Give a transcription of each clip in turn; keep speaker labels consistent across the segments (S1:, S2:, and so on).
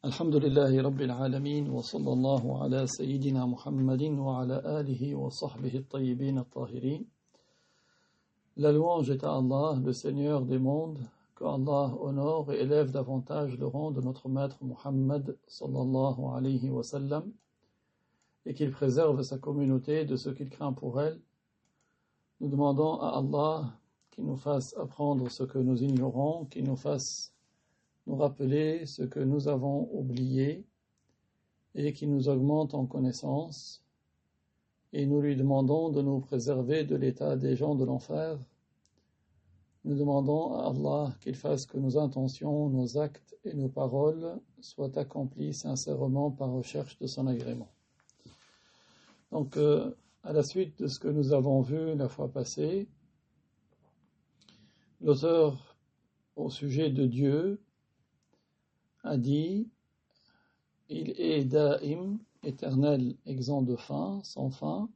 S1: الحمد لله رب العالمين وصلى الله على سيدنا محمد وعلى آله وصحبه الطيبين الطاهرين. La louange est à Allah, le Seigneur des mondes, que Allah honore et élève davantage le rang de notre maître Muhammad sallallahu alayhi wa sallam, et qu'il préserve sa communauté de ce qu'il craint pour elle. Nous demandons à Allah qu'il nous fasse apprendre ce que nous ignorons, qu'il nous fasse nous rappeler ce que nous avons oublié et qui nous augmente en connaissance, et nous lui demandons de nous préserver de l'état des gens de l'enfer. Nous demandons à Allah qu'il fasse que nos intentions, nos actes et nos paroles soient accomplis sincèrement par recherche de son agrément. Donc, à la suite de ce que nous avons vu la fois passée, l'auteur au sujet de Dieu a dit: il est da'im, éternel, exempt de fin, sans fin.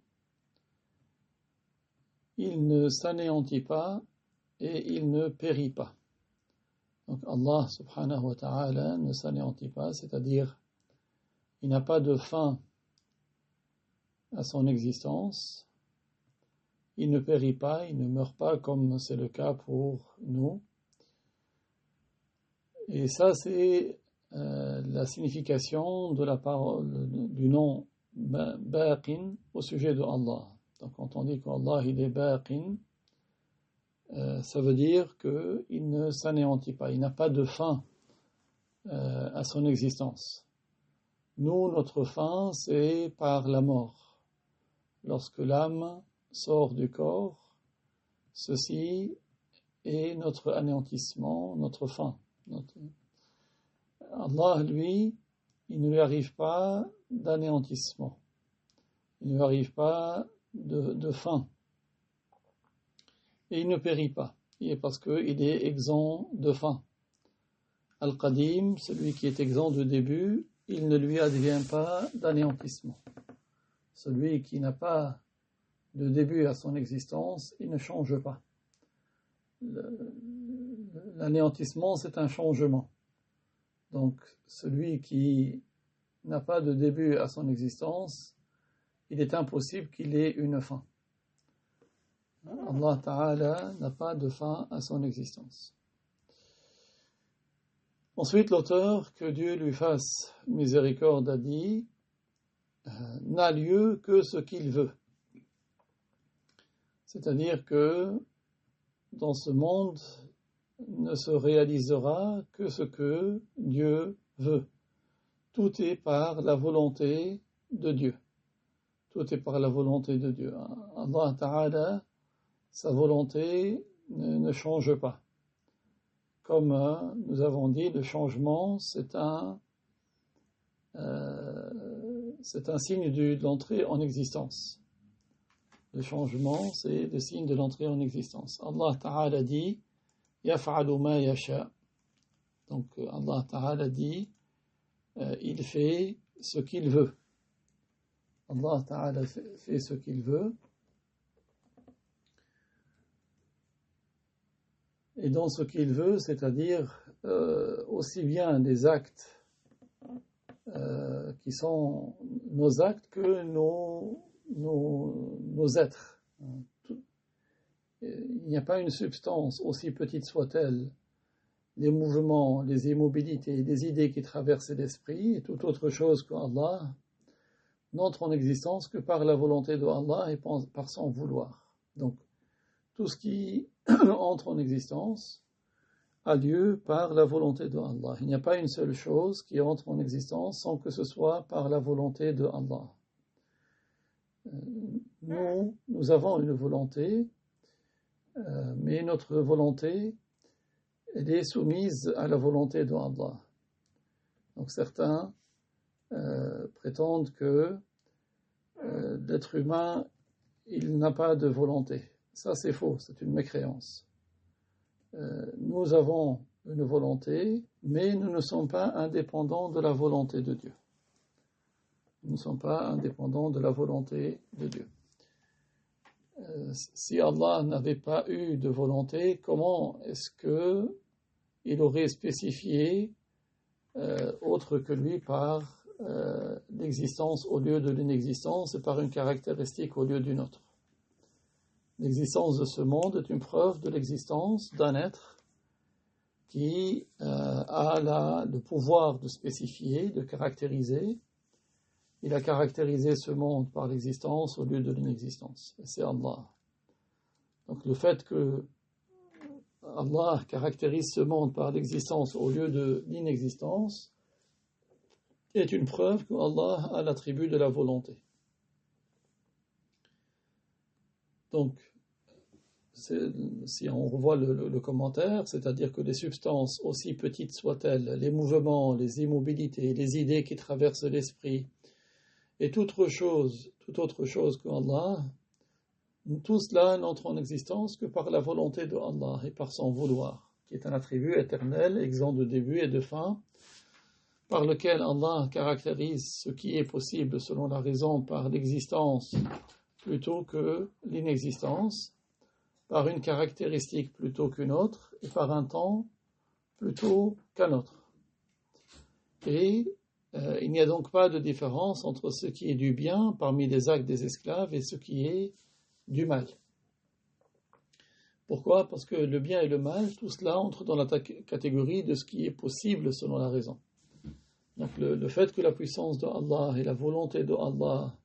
S1: Il ne s'anéantit pas et il ne périt pas. Donc Allah subhanahu wa ta'ala ne s'anéantit pas, c'est-à-dire il n'a pas de fin à son existence. Il ne périt pas, il ne meurt pas comme c'est le cas pour nous. Et ça, c'est la signification de la parole du nom Baqin au sujet de Allah. Donc quand on dit qu'Allah il est Baqin, ça veut dire qu'il ne s'anéantit pas, il n'a pas de fin à son existence. Nous, notre fin, c'est par la mort. Lorsque l'âme sort du corps, ceci est notre anéantissement, notre fin. Allah, lui, il ne lui arrive pas d'anéantissement. Il ne lui arrive pas de fin. Et il ne périt pas. Et parce qu'il est exempt de fin. Al-Qadim, celui qui est exempt de début, il ne lui advient pas d'anéantissement. Celui qui n'a pas de début à son existence, il ne change pas. L'anéantissement, c'est un changement. Donc, celui qui n'a pas de début à son existence, il est impossible qu'il ait une fin. Allah Ta'ala n'a pas de fin à son existence. Ensuite, l'auteur, que Dieu lui fasse miséricorde, a dit: n'a lieu que ce qu'il veut. C'est-à-dire que dans ce monde, ne se réalisera que ce que Dieu veut. Tout est par la volonté de Dieu. Tout est par la volonté de Dieu. Allah Ta'ala, sa volonté ne change pas. Comme nous avons dit, le changement, c'est un signe de l'entrée en existence. Le changement, c'est le signe de l'entrée en existence. Allah Ta'ala dit: yaf'alu ma yasha. Donc Allah Ta'ala dit il fait ce qu'il veut. Allah Ta'ala fait ce qu'il veut. Et dans ce qu'il veut, c'est-à-dire aussi bien des actes qui sont nos actes que nos êtres. Il n'y a pas une substance, aussi petite soit-elle, les mouvements, les immobilités, les idées qui traversent l'esprit et toute autre chose que Allah n'entre en existence que par la volonté de Allah et par son vouloir. Donc, tout ce qui entre en existence a lieu par la volonté de Allah. Il n'y a pas une seule chose qui entre en existence sans que ce soit par la volonté de Allah. Nous avons une volonté, mais notre volonté, elle est soumise à la volonté de Allah. Donc certains prétendent que l'être humain, il n'a pas de volonté. Ça, c'est faux, c'est une mécréance. Nous avons une volonté, mais nous ne sommes pas indépendants de la volonté de Dieu. Nous ne sommes pas indépendants de la volonté de Dieu. Si Allah n'avait pas eu de volonté, comment est-ce qu'il aurait spécifié autre que lui par l'existence au lieu de l'inexistence et par une caractéristique au lieu d'une autre. L'existence de ce monde est une preuve de l'existence d'un être qui a le pouvoir de spécifier, de caractériser. Il a caractérisé ce monde par l'existence au lieu de l'inexistence. Et c'est Allah. Donc le fait que Allah caractérise ce monde par l'existence au lieu de l'inexistence est une preuve qu'Allah a l'attribut de la volonté. Donc, si on revoit le commentaire, c'est-à-dire que les substances, aussi petites soient-elles, les mouvements, les immobilités, les idées qui traversent l'esprit, et toute autre chose qu'Allah, tout cela n'entre en existence que par la volonté de Allah et par son vouloir, qui est un attribut éternel, exempt de début et de fin, par lequel Allah caractérise ce qui est possible selon la raison par l'existence plutôt que l'inexistence, par une caractéristique plutôt qu'une autre, et par un temps plutôt qu'un autre. Et il n'y a donc pas de différence entre ce qui est du bien parmi les actes des esclaves et ce qui est du mal. Pourquoi ? Parce que le bien et le mal, tout cela entre dans la catégorie de ce qui est possible selon la raison. Donc le fait que la puissance de Allah et la volonté de Allah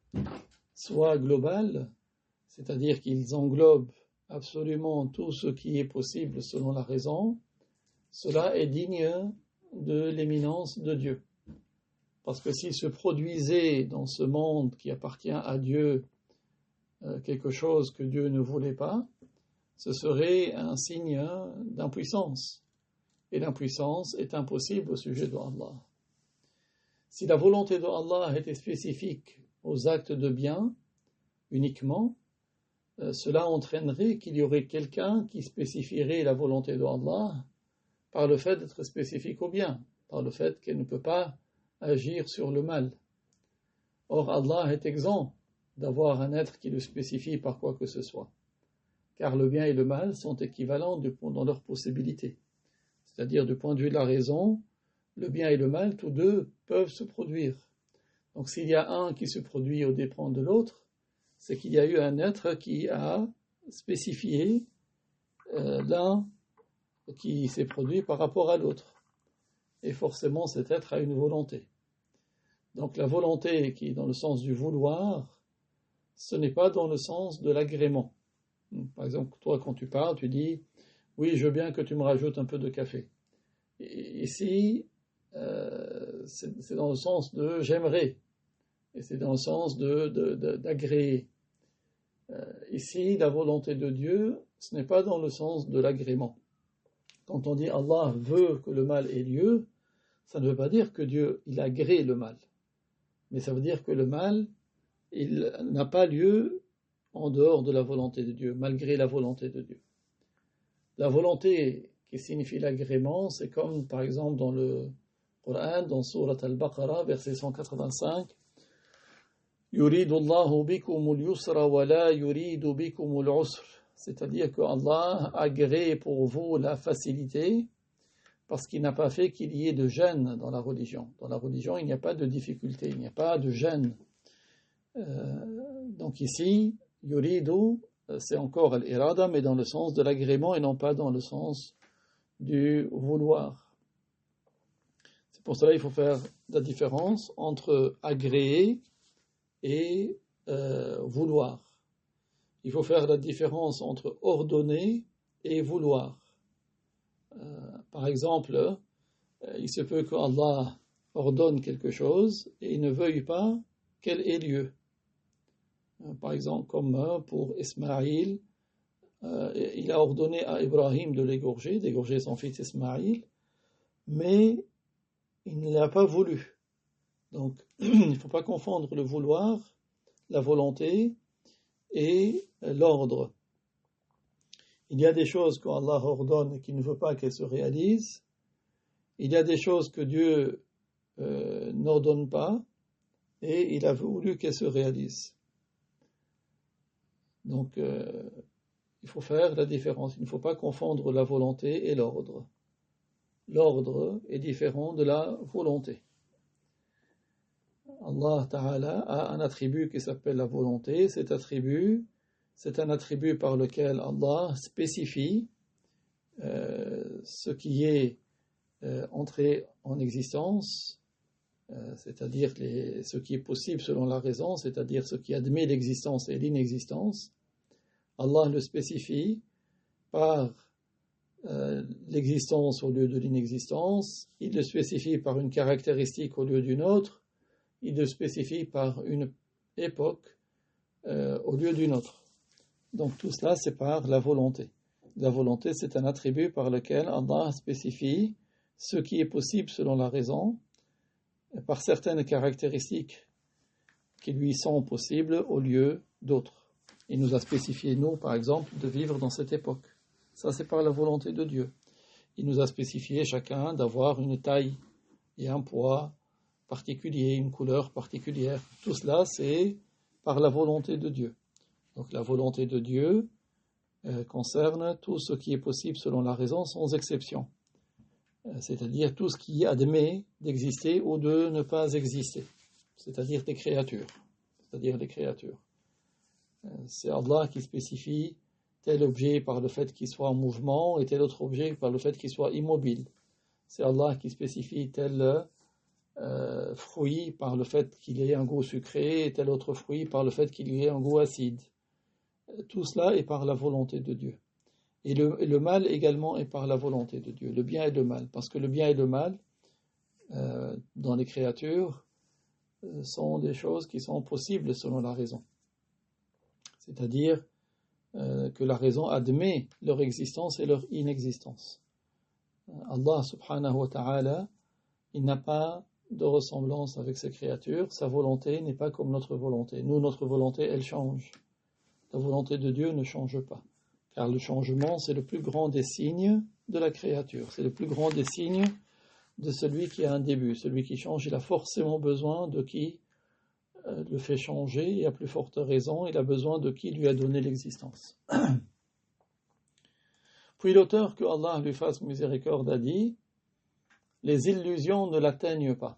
S1: soient globales, c'est-à-dire qu'ils englobent absolument tout ce qui est possible selon la raison, cela est digne de l'éminence de Dieu. Parce que s'il se produisait dans ce monde qui appartient à Dieu quelque chose que Dieu ne voulait pas, ce serait un signe d'impuissance. Et l'impuissance est impossible au sujet de Allah. Si la volonté de Allah était spécifique aux actes de bien uniquement, cela entraînerait qu'il y aurait quelqu'un qui spécifierait la volonté de Allah par le fait d'être spécifique au bien, par le fait qu'elle ne peut pas agir sur le mal. Or, Allah est exempt d'avoir un être qui le spécifie par quoi que ce soit, car le bien et le mal sont équivalents dans leur possibilité. C'est-à-dire, du point de vue de la raison, le bien et le mal, tous deux, peuvent se produire. Donc, s'il y a un qui se produit aux dépens de l'autre, c'est qu'il y a eu un être qui a spécifié l'un qui s'est produit par rapport à l'autre. Et forcément, cet être a une volonté. Donc, la volonté qui est dans le sens du vouloir, ce n'est pas dans le sens de l'agrément. Par exemple, toi, quand tu parles, tu dis « Oui, je veux bien que tu me rajoutes un peu de café ». Ici, c'est dans le sens de « j'aimerais ». Et c'est dans le sens d'agréer. Ici, la volonté de Dieu, ce n'est pas dans le sens de l'agrément. Quand on dit Allah veut que le mal ait lieu, ça ne veut pas dire que Dieu, il agrée le mal. Mais ça veut dire que le mal, il n'a pas lieu en dehors de la volonté de Dieu, malgré la volonté de Dieu. La volonté qui signifie l'agrément, c'est comme par exemple dans le Coran, dans Surat Al-Baqarah, verset 185, يريد الله بكم اليسر ولا يريد بكم العسر. C'est-à-dire que Allah agrée pour vous la facilité parce qu'il n'a pas fait qu'il y ait de gêne dans la religion. Dans la religion, il n'y a pas de difficulté, il n'y a pas de gêne. Donc ici, yuridu, c'est encore al-irada, mais dans le sens de l'agrément et non pas dans le sens du vouloir. C'est pour cela qu'il faut faire la différence entre agréer et vouloir. Il faut faire la différence entre ordonner et vouloir. Par exemple, il se peut qu'Allah ordonne quelque chose et il ne veuille pas qu'elle ait lieu. Par exemple, comme pour Ismaïl, il a ordonné à Ibrahim de d'égorger son fils Ismaïl, mais il ne l'a pas voulu. Donc, il ne faut pas confondre le vouloir, la volonté et l'ordre. Il y a des choses qu'Allah ordonne et qu'il ne veut pas qu'elles se réalisent. Il y a des choses que Dieu n'ordonne pas et il a voulu qu'elles se réalisent. Donc, il faut faire la différence. Il ne faut pas confondre la volonté et l'ordre. l'ordre est différent de la volonté. Allah Ta'ala a un attribut qui s'appelle la volonté. Cet attribut, c'est un attribut par lequel Allah spécifie ce qui est entré en existence, c'est-à-dire ce qui est possible selon la raison, c'est-à-dire ce qui admet l'existence et l'inexistence. Allah le spécifie par l'existence au lieu de l'inexistence, il le spécifie par une caractéristique au lieu d'une autre, il le spécifie par une époque au lieu d'une autre. Donc tout cela, c'est par la volonté. La volonté, c'est un attribut par lequel Allah spécifie ce qui est possible selon la raison, par certaines caractéristiques qui lui sont possibles au lieu d'autres. Il nous a spécifié, nous, par exemple, de vivre dans cette époque. Ça, c'est par la volonté de Dieu. Il nous a spécifié chacun d'avoir une taille et un poids particulier, une couleur particulière. Tout cela, c'est par la volonté de Dieu. Donc la volonté de Dieu concerne tout ce qui est possible selon la raison, sans exception. C'est-à-dire tout ce qui admet d'exister ou de ne pas exister. C'est-à-dire des créatures. C'est Allah qui spécifie tel objet par le fait qu'il soit en mouvement et tel autre objet par le fait qu'il soit immobile. C'est Allah qui spécifie tel fruit par le fait qu'il ait un goût sucré et tel autre fruit par le fait qu'il ait un goût acide. Tout cela est par la volonté de Dieu. Et le mal également est par la volonté de Dieu, le bien et le mal. Parce que le bien et le mal, dans les créatures, sont des choses qui sont possibles selon la raison. C'est-à-dire que la raison admet leur existence et leur inexistence. Allah subhanahu wa ta'ala, il n'a pas de ressemblance avec ses créatures, sa volonté n'est pas comme notre volonté. Nous, notre volonté, elle change. La volonté de Dieu ne change pas. Car le changement, c'est le plus grand des signes de la créature. C'est le plus grand des signes de celui qui a un début. Celui qui change, il a forcément besoin de qui le fait changer, et à plus forte raison, il a besoin de qui lui a donné l'existence. Puis l'auteur, que Allah lui fasse miséricorde, a dit « Les illusions ne l'atteignent pas ».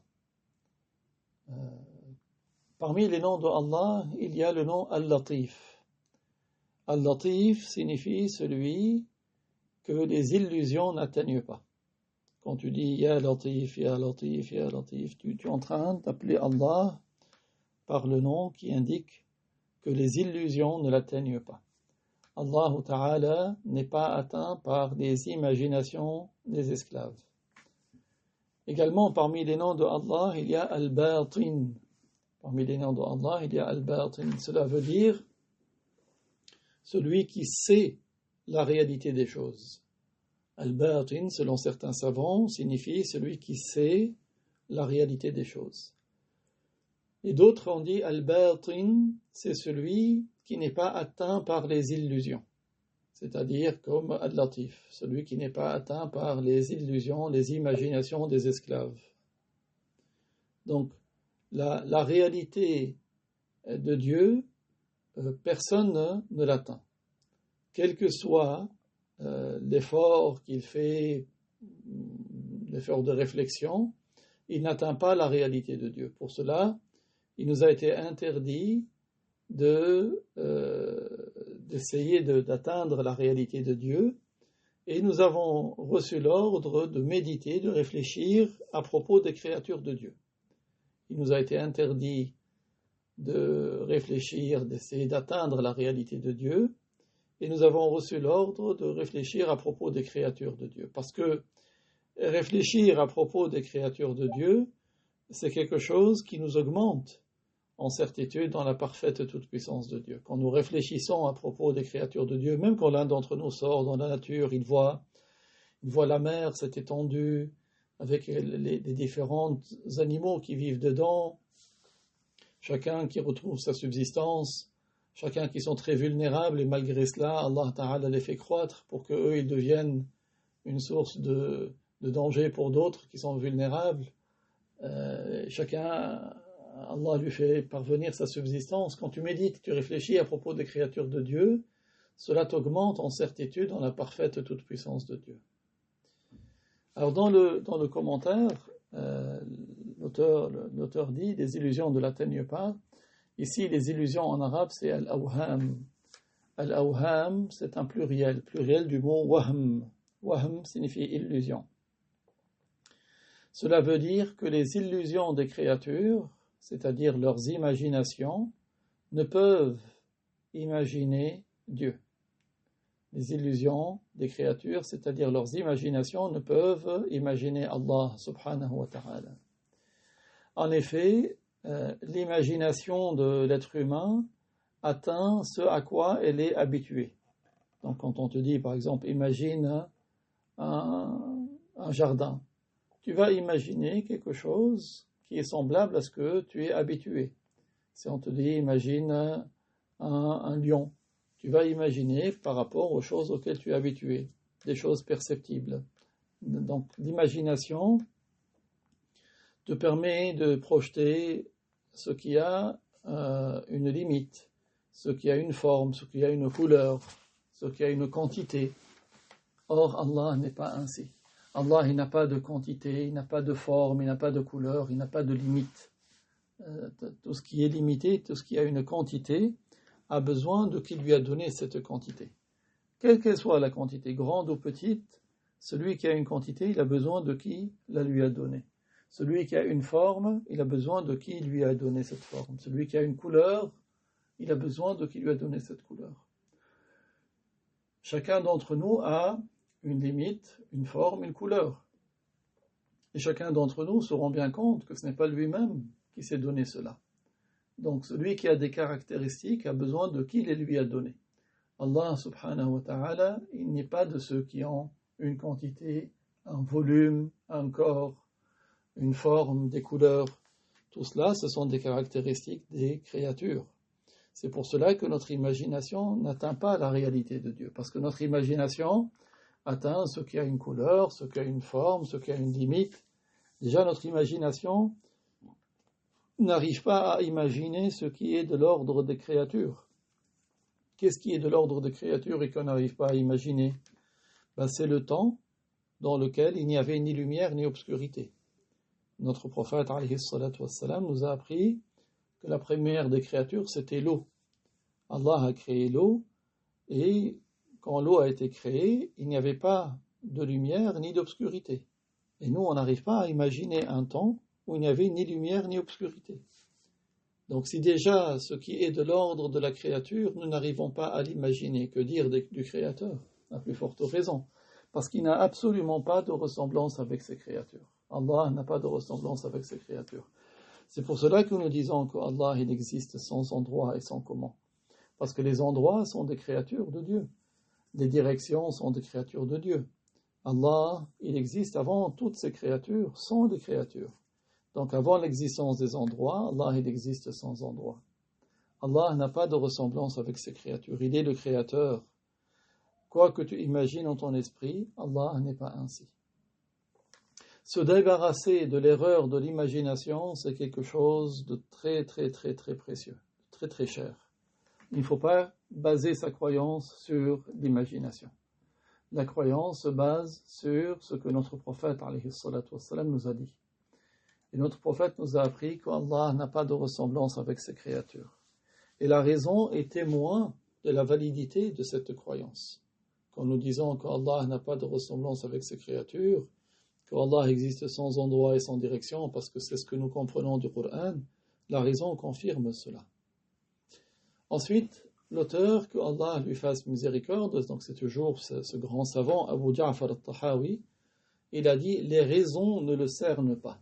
S1: Parmi les noms de Allah, il y a le nom Al-Latif. Al-Latif signifie celui que les illusions n'atteignent pas. Quand tu dis Ya Latif, Ya Latif, Ya Latif, tu es en train d'appeler Allah par le nom qui indique que les illusions ne l'atteignent pas. Allah Ta'ala n'est pas atteint par les imaginations des esclaves. Également, parmi les noms de Allah, il y a Al-Batin. Parmi les noms de Allah, il y a Al-Batin. Cela veut dire celui qui sait la réalité des choses. Al-Batin, selon certains savants, signifie celui qui sait la réalité des choses. Et d'autres ont dit Al-Batin, c'est celui qui n'est pas atteint par les illusions. C'est-à-dire comme Al-Latif, celui qui n'est pas atteint par les illusions, les imaginations des esclaves. Donc, la réalité de Dieu, personne ne l'atteint. Quel que soit l'effort qu'il fait, l'effort de réflexion, il n'atteint pas la réalité de Dieu. Pour cela, il nous a été interdit d'essayer d'atteindre la réalité de Dieu, et nous avons reçu l'ordre de méditer, de réfléchir à propos des créatures de Dieu. Il nous a été interdit de réfléchir, d'essayer d'atteindre la réalité de Dieu, et nous avons reçu l'ordre de réfléchir à propos des créatures de Dieu. Parce que réfléchir à propos des créatures de Dieu, c'est quelque chose qui nous augmente en certitude dans la parfaite toute-puissance de Dieu. Quand nous réfléchissons à propos des créatures de Dieu, même quand l'un d'entre nous sort dans la nature, il voit la mer, cette étendue, avec les différents animaux qui vivent dedans, chacun qui retrouve sa subsistance, chacun qui sont très vulnérables, et malgré cela, Allah Ta'ala les fait croître pour qu'eux, ils deviennent une source de danger pour d'autres qui sont vulnérables. Chacun, Allah lui fait parvenir sa subsistance. Quand tu médites, tu réfléchis à propos des créatures de Dieu, cela t'augmente en certitude dans la parfaite toute-puissance de Dieu. Alors dans le commentaire, l'auteur dit les illusions ne l'atteignent pas. Ici, les illusions en arabe, c'est al-awham. Al-awham, c'est un pluriel du mot wahm. Wahm signifie illusion. Cela veut dire que les illusions des créatures, c'est-à-dire leurs imaginations, ne peuvent imaginer Dieu. Les illusions des créatures, c'est-à-dire leurs imaginations, ne peuvent imaginer Allah subhanahu wa ta'ala. En effet, l'imagination de l'être humain atteint ce à quoi elle est habituée. Donc quand on te dit, par exemple, imagine un jardin, tu vas imaginer quelque chose qui est semblable à ce que tu es habitué. Si on te dit, imagine un lion, tu vas imaginer par rapport aux choses auxquelles tu es habitué, des choses perceptibles. Donc l'imagination te permet de projeter ce qui a une limite, ce qui a une forme, ce qui a une couleur, ce qui a une quantité. Or, Allah n'est pas ainsi. Allah, il n'a pas de quantité, il n'a pas de forme, il n'a pas de couleur, il n'a pas de limite. Tout ce qui est limité, tout ce qui a une quantité, a besoin de qui lui a donné cette quantité. Quelle qu'elle soit la quantité, grande ou petite, celui qui a une quantité, il a besoin de qui la lui a donnée. Celui qui a une forme, il a besoin de qui lui a donné cette forme. Celui qui a une couleur, il a besoin de qui lui a donné cette couleur. Chacun d'entre nous a une limite, une forme, une couleur. Et chacun d'entre nous se rend bien compte que ce n'est pas lui-même qui s'est donné cela. Donc celui qui a des caractéristiques a besoin de qui les lui a données. Allah subhanahu wa ta'ala, il n'est pas de ceux qui ont une quantité, un volume, un corps, une forme, des couleurs. Tout cela, ce sont des caractéristiques des créatures. C'est pour cela que notre imagination n'atteint pas la réalité de Dieu. Parce que notre imagination atteint ce qui a une couleur, ce qui a une forme, ce qui a une limite. Déjà, notre imagination n'arrive pas à imaginer ce qui est de l'ordre des créatures. Qu'est-ce qui est de l'ordre des créatures et qu'on n'arrive pas à imaginer? C'est le temps dans lequel il n'y avait ni lumière ni obscurité. Notre prophète alayhi salatu wassalam, nous a appris que la première des créatures, c'était l'eau. Allah a créé l'eau, et quand l'eau a été créée, il n'y avait pas de lumière ni d'obscurité. Et nous, on n'arrive pas à imaginer un temps où il n'y avait ni lumière ni obscurité. Donc si déjà ce qui est de l'ordre de la créature, nous n'arrivons pas à l'imaginer, que dire du Créateur? À plus forte raison, parce qu'il n'a absolument pas de ressemblance avec ses créatures. Allah n'a pas de ressemblance avec ses créatures. C'est pour cela que nous disons qu'Allah, il existe sans endroit et sans comment. Parce que les endroits sont des créatures de Dieu. Les directions sont des créatures de Dieu. Allah, il existe avant toutes ces créatures, sont des créatures. Donc avant l'existence des endroits, Allah, il existe sans endroit. Allah n'a pas de ressemblance avec ses créatures. Il est le créateur. Quoi que tu imagines en ton esprit, Allah n'est pas ainsi. Se débarrasser de l'erreur de l'imagination, c'est quelque chose de très, très, très, très précieux, très, très cher. Il ne faut pas baser sa croyance sur l'imagination. La croyance se base sur ce que notre prophète, alayhi salatu wassalam, nous a dit. Et notre prophète nous a appris qu'Allah n'a pas de ressemblance avec ses créatures. Et la raison est témoin de la validité de cette croyance. Quand nous disons qu'Allah n'a pas de ressemblance avec ses créatures, qu'Allah existe sans endroit et sans direction, parce que c'est ce que nous comprenons du Coran, la raison confirme cela. Ensuite, l'auteur, que Allah lui fasse miséricorde, donc c'est toujours ce grand savant, Abu Ja'far al-Tahawi, il a dit « Les raisons ne le cernent pas ».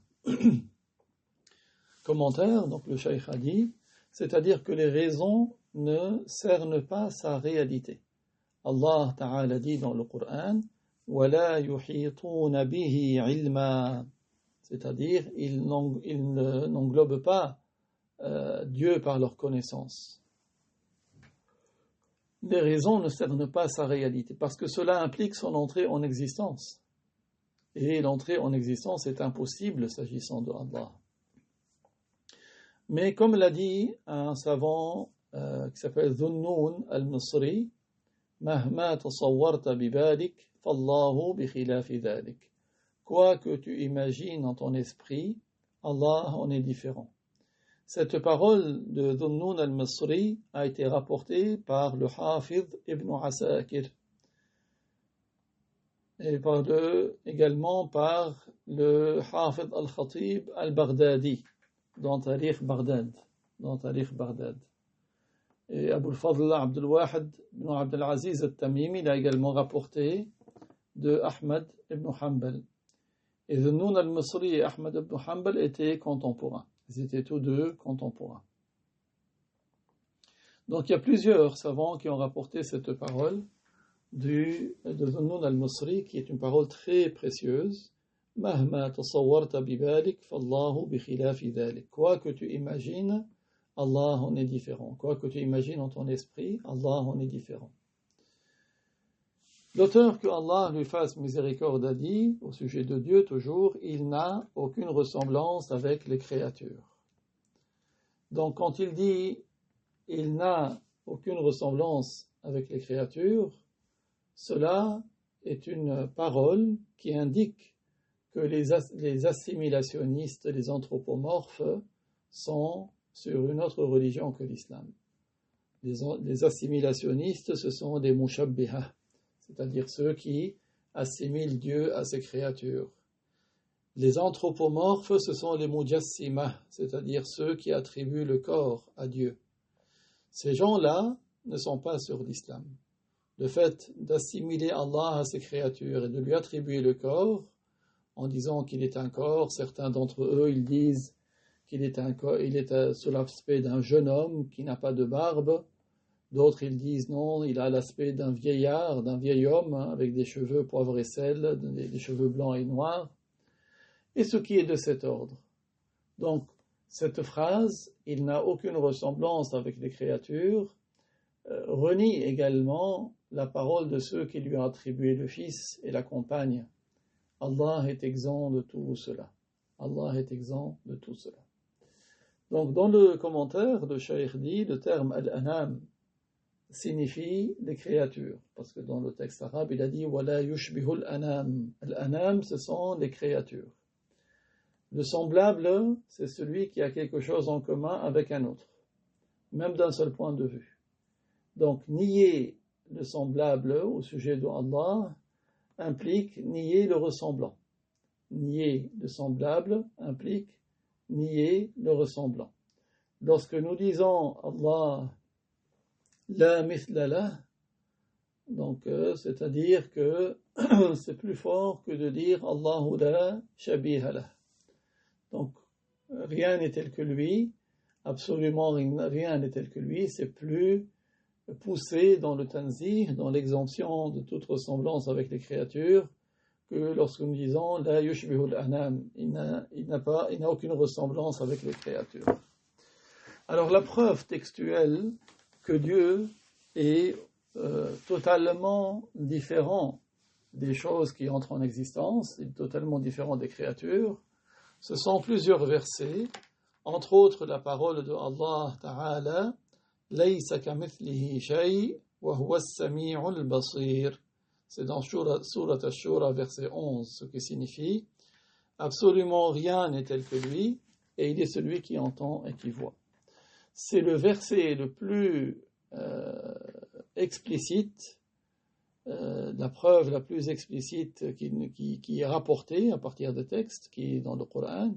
S1: Commentaire, donc le cheikh a dit, c'est-à-dire que les raisons ne cernent pas sa réalité. Allah Ta'ala dit dans le Coran « وَلَا يُحِيطُونَ بِهِ عِلْمًا » c'est-à-dire, ils n'englobent pas Dieu par leur connaissance. Les raisons ne cernent pas sa réalité, parce que cela implique son entrée en existence. Et l'entrée en existence est impossible s'agissant de Allah. Mais comme l'a dit un savant qui s'appelle Dhunnun al-Misri, مهما تصورت ببالك فالله بخلاف ذلك. quoi que tu imagines dans ton esprit, Allah en est différent. Cette parole de Dhunnun al-Misri a été rapportée par le Hafidh ibn Asakir et également par le Hafidh al-Khatib al-Baghdadi dans Tarikh Baghdad. Et Abu al-Fadl Abdul Wahid ibn Abdul Aziz al-Tamimi l'a également rapporté de Ahmad ibn Hanbal. Et Dhunnun al-Misri et Ahmad ibn Hanbal étaient contemporains. Ils étaient tous deux contemporains. Donc il y a plusieurs savants qui ont rapporté cette parole de Dhunnun al-Misri, qui est une parole très précieuse. Mahma tasawwarta bibalik, fallahu bi khilafi dhalik. Quoi que tu imagines, Allah en est différent. Quoi que tu imagines en ton esprit, Allah en est différent. L'auteur, que Allah lui fasse miséricorde, a dit, au sujet de Dieu toujours, il n'a aucune ressemblance avec les créatures. Donc quand il dit, il n'a aucune ressemblance avec les créatures, cela est une parole qui indique que les assimilationnistes, les anthropomorphes, sont sur une autre religion que l'islam. Les assimilationnistes, ce sont des mushabbihah, c'est-à-dire ceux qui assimilent Dieu à ses créatures. Les anthropomorphes, ce sont les mujassimah, c'est-à-dire ceux qui attribuent le corps à Dieu. Ces gens-là ne sont pas sur l'islam. Le fait d'assimiler Allah à ses créatures et de lui attribuer le corps, en disant qu'il est un corps, certains d'entre eux, ils disent qu'il est un corps, il est sous l'aspect d'un jeune homme qui n'a pas de barbe. D'autres, ils disent non, il a l'aspect d'un vieillard, d'un vieil homme, avec des cheveux poivre et sel, des cheveux blancs et noirs, et ce qui est de cet ordre. Donc, cette phrase, il n'a aucune ressemblance avec les créatures, renie également la parole de ceux qui lui ont attribué le Fils et la compagne. Allah est exempt de tout cela. Allah est exempt de tout cela. Donc, dans le commentaire de Shaykh dit, le terme al-anam signifie les créatures, parce que dans le texte arabe, il a dit wala yushbihu al-anam. Al-anam, ce sont les créatures. Le semblable, c'est celui qui a quelque chose en commun avec un autre, même d'un seul point de vue. Donc, nier le semblable au sujet de Allah implique nier le ressemblant. Nier le semblable implique nier le ressemblant. Lorsque nous disons Allah la mithla lah, donc c'est-à-dire que c'est plus fort que de dire Allahu la shabiha lah. Donc rien n'est tel que lui, absolument rien n'est tel que lui, c'est plus poussé dans le tanzih, dans l'exemption de toute ressemblance avec les créatures, que lorsque nous disons la yushbihu al-anam, il n'a aucune ressemblance avec les créatures. Alors la preuve textuelle que Dieu est totalement différent des choses qui entrent en existence, il est totalement différent des créatures, ce sont plusieurs versets, entre autres la parole de Allah Ta'ala, Laysa kamithlihi shay wa huwa as-sami'ul basir. C'est dans Surat Ash-Shura, verset 11, ce qui signifie absolument rien n'est tel que lui, et il est celui qui entend et qui voit. C'est le verset le plus explicite, la preuve la plus explicite qui est rapportée à partir des textes qui est dans le Coran,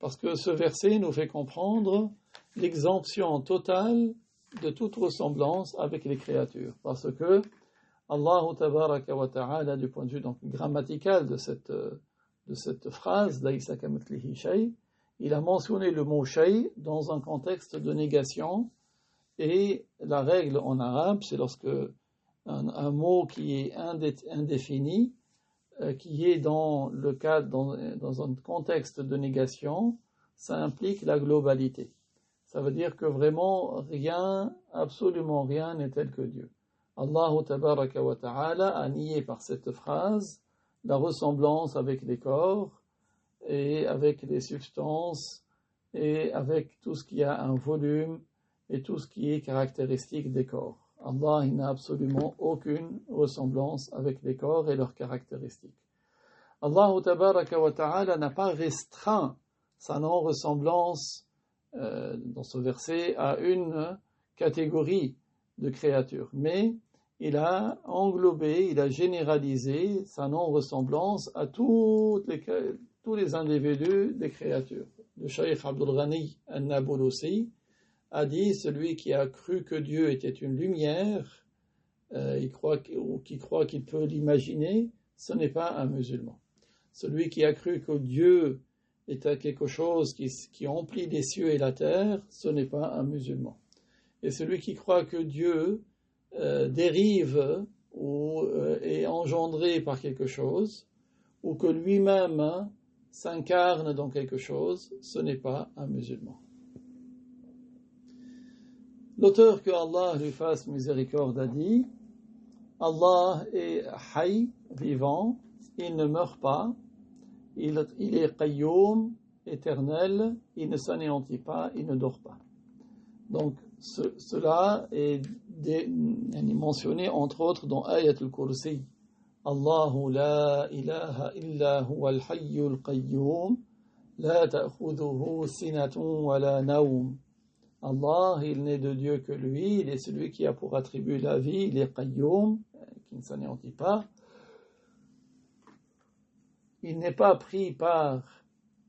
S1: parce que ce verset nous fait comprendre l'exemption totale de toute ressemblance avec les créatures, parce que Allah tabaraka wa ta'ala, du point de vue donc grammatical de cette phrase, Laysa kamithlihi shay, il a mentionné le mot shay dans un contexte de négation, et la règle en arabe, c'est lorsque un mot qui est indéfini, qui est dans un contexte de négation, ça implique la globalité. Ça veut dire que vraiment rien, absolument rien n'est tel que Dieu. Allah tabaraka wa ta'ala a nié par cette phrase la ressemblance avec les corps et avec les substances et avec tout ce qui a un volume et tout ce qui est caractéristique des corps. Allah n'a absolument aucune ressemblance avec les corps et leurs caractéristiques. Allah tabaraka wa ta'ala n'a pas restreint sa non-ressemblance dans ce verset à une catégorie de créatures, mais il a englobé, il a généralisé sa non-ressemblance à tous les individus des créatures. Le Cheikh Abdul Ghani al-Nabulusi a dit: celui qui a cru que Dieu était une lumière, qui croit qu'il peut l'imaginer, ce n'est pas un musulman. Celui qui a cru que Dieu était quelque chose qui emplit les cieux et la terre, ce n'est pas un musulman. Et celui qui croit que Dieu dérive ou est engendré par quelque chose, ou que lui-même s'incarne dans quelque chose, ce n'est pas un musulman. L'auteur, que Allah lui fasse miséricorde, a dit: Allah est Hayy, vivant, il ne meurt pas, il est Qayyum, éternel, il ne s'anéantit pas, il ne dort pas. Donc cela est mentionné entre autres dans Ayat al-Kursi. Allahu la ilaha illa huwa al-hayyul qayyum, la ta'khudhuhu sinatun wa la nawm. Allah, il n'est de Dieu que lui, il est celui qui a pour attribut la vie, il est Qayyum, qui ne s'anéantit pas. Il n'est pas pris par